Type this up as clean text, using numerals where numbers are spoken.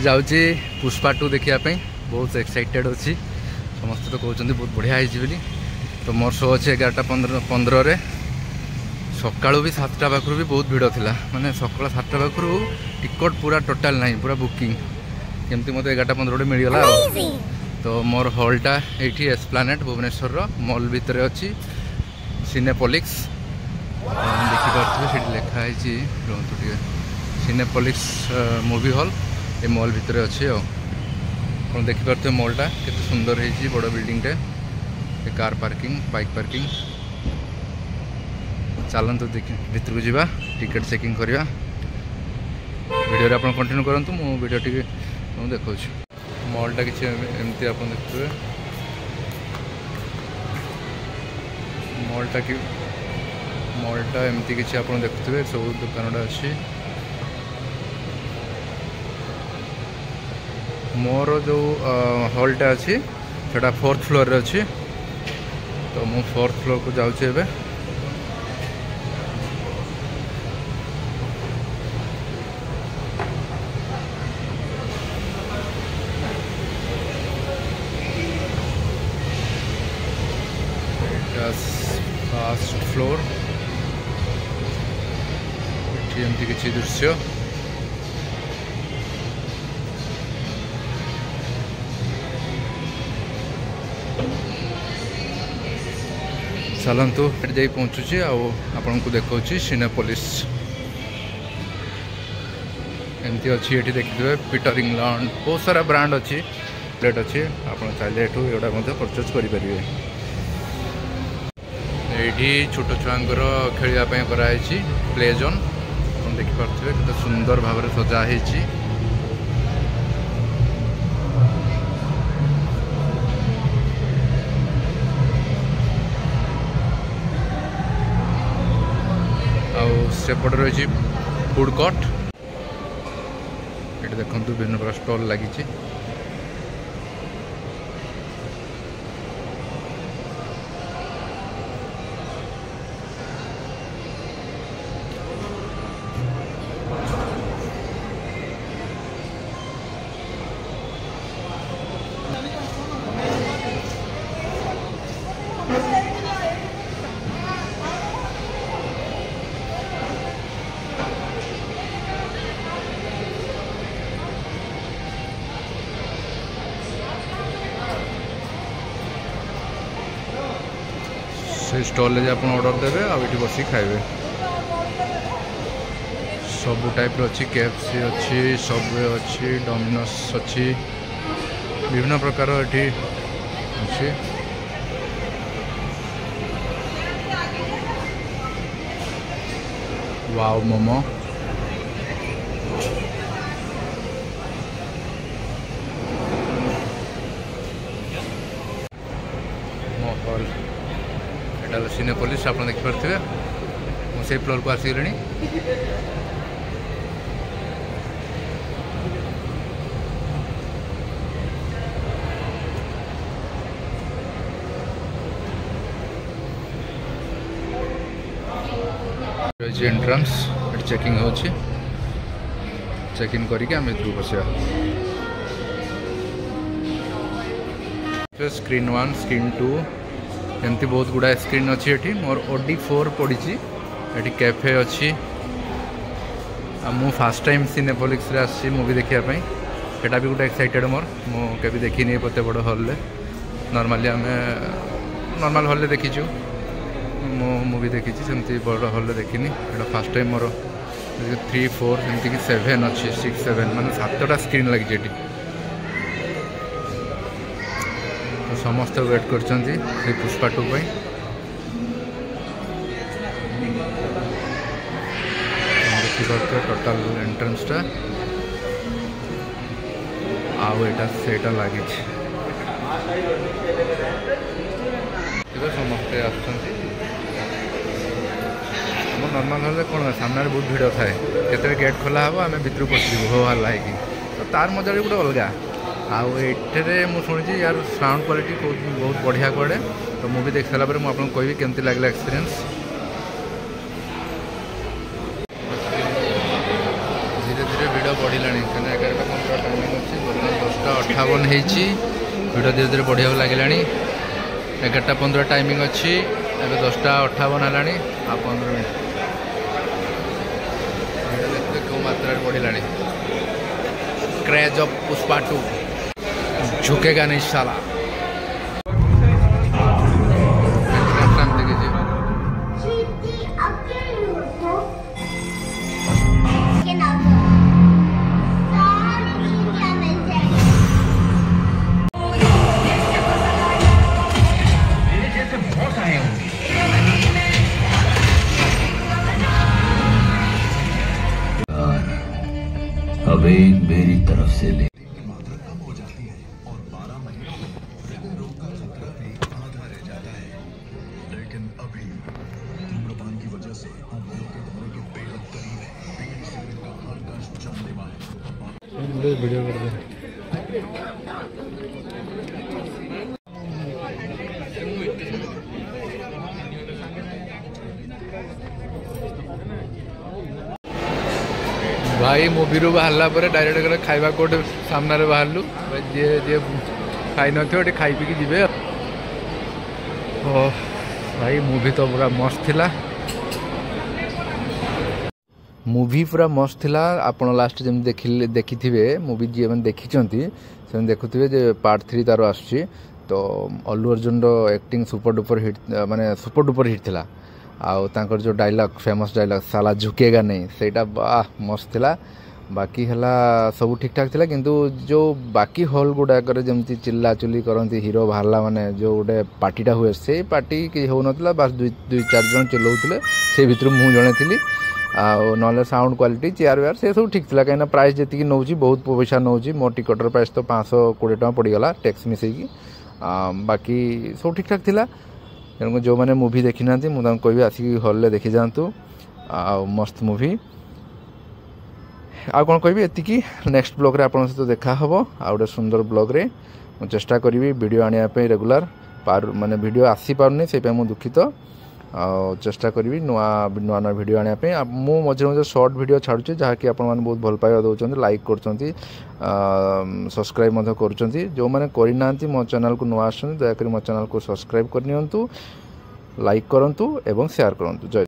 जाऊँगी पुष्पा 2 देखापी बहुत एक्साइटेड अच्छी समस्त तो कहते बहुत बढ़िया होली। तो मोर शो अच्छे 11:15 सकालू भी 7टा पाखु भी बहुत भिड़ था माने सकाल 7टा पाखु टिकट पूरा टोटाल ना पूरा बुकिंग केमती मत 11:15 मिलगला। तो मोर हॉलटा ये एस्प्लानेट भुवनेश्वर मॉल भितर अच्छी सिनेपोलिक्स देखिपे लिखाई रुहतु टे सिनेपोलिक्स मूवी हॉल ये मॉल भितर अच्छी आप देखिपे मॉलटा केते सुंदर है बड़ बिल्डिंगटे कार पार्किंग बाइक पार्किंग। चलतु भितर को जावा टिकेट चेकिंग करवा वीडियो आप कंटिन्यू करूँ मु वीडियो टी देखा मॉलटा कि एमती आप देखते मॉलटा एमती कि आप देखुए सब दुकानटा अच्छी। मोर जो हॉलटा अच्छी सेटा 4th फ्लोर रे अच्छी। तो मु 4th फ्लोर को जाऊँ फास्ट फ्लोर एमती किसी दृश्य चलतु जा पहुँचुची आपन को देखा सिनेपोलिस एमती अच्छी ये देखिए पीटर इंग्लैंड बहुत सारा ब्रांड अच्छी प्लेट अच्छी आप चाहिए एटा परचेज करेंगे। ये छोट छुआंकर खेलवाई कराई प्ले जोन आप देखिपे केते सुंदर भाव में सजा है। सेपट रही फूड कोर्ट ये देखो विभिन्न प्रकार स्टॉल लगी। से स्टॉल आप ऑर्डर देवे आठी बस खाइबे सब टाइप अच्छी KFC अच्छी सबवे अच्छी डोमिनोस अच्छी विभिन्न प्रकार ये अच्छी। वाव मोमो महल एटा सिनेपोलिस आप देखिपे मुझे फ्लोर को आसीगले। एंट्रांस चेकिंग हो चेकिंग करके आम भीतर बसा स्क्रीन 1 स्क्रीन 2 एमती बहुत गुड़ा स्क्रीन अच्छी ये मोर OD4 पड़ी ये कैफे अच्छी। मु फास्ट टाइम सिनेपोलिक्स रे आसी मूवी देखापी एटा भी गोटे एक्साइटेड मोर मुझे देखी एत बड़ हॉल नॉर्मली आम नॉर्मल हॉल देखीचु मो मूवी देखी सेमती बड़ हॉल देखनी एटा फास्ट टाइम मोर 3 4 एमती कि 7 अच्छी 6 7 माने 7टा स्क्रीन लगी। तो समस्त वेट कर पुष्पा 2 देखिए टोटाल एंट्रेंसटा आटा लगी समस्ते आसुँच नॉर्मल हॉल कौन सामने बहुत भिड़ थाए केते गेट खोला हम आम भर पशिबू हो हल्ला है तो तार मजा भी गोटे अलग आठे मुझे शुणी यार साउंड क्वालिटी बहुत बढ़िया कड़े। तो मूवी देख सारा पर मुझे कहबी केमती लगला एक्सपीरियंस। धीरे धीरे भिड़ बढ़ला कहीं 11:15 टाइमिंग होती भिड धीरे धीरे बढ़िया लगे 11:15 टाइमिंग अच्छी एवं 10:58 है 15 मिनट देखते कौ मात्रा बढ़ला क्रेज ऑफ पुष्पा 2 झुकेगा नहीं साला अब एक मेरी तरफ से ले लेकिन अभी धूम्रपान की वजह से हम लोग के घरों के बेहद करीब है। बीड़ी सिगरेट का हर कष्ट जानलेवा है। वीडियो कर दे भाई मूवी रू बाहर पर डायरेक्ट गले खाइबा कोट सामने बाहरलु जी जी खाई न खाई पी जी भाई मूवी तो पूरा मस्त थिला मूवी पूरा मस्त थिला आपण लास्ट जम देखिथिबे मूवी जी मैंने देखी से देखुथिबे जे पार्ट 3 तार आसुची तो अल्लू अर्जुन रो एक्टिंग सुपर डुपर हिट माने सुपर डुपर हिट थिला आउ तांकर जो डायलॉग फेमस डायलॉग साला झुकेगा नहीं सेटा वाह मस्त थिला बाकी हला सब ठीक ठाक थिला किंतु जो बाकी हॉल गुडा करे जमती चिल्ला चिल्ली करंती हीरो बाहरला माने जो गोटे पार्टीटा हुए से पार्टी कि हो नथला बस दुई चार जन चिल्लाउतले से भितर मु जणे थिली आ साउंड क्वालिटी चेयर वेयर से सब ठीक थिला कहीं प्राइस जी नौची बहुत पैसा नौची मो टिकटर प्राइस तो 520 टका पड़गला टैक्स मिसेकी बाकी सब ठीक ठाक थिला तेणु जो मैंने मूवी देखी ना मुझे कह आसिक हॉल देखी जातु आ मस्त मूवी आ कौन कह एतिकी नेक्स्ट ब्लॉग रे आपन सहित देखा हबो आ गोटे सुंदर ब्लॉग रे मु चेष्टा करी वीडियो आनिया पे रेगुलर माने वीडियो आसी पारनी से पे मु दुखित आ चेष्टा करी नुआ नुआ नुआ वीडियो आनिया पे मु मझे मझे शॉर्ट वीडियो छाड़ुची जहाँ कि आपण माने बहुत भल पाइबा दउचंती लाइक करचंती सब्सक्राइब मधे करचंती जो माने करि नांती मो चैनल को नुआ आछन दया करी मो चैनल को सब्सक्राइब करनियंतु लाइक करंतु एवं शेयर करंतु जय।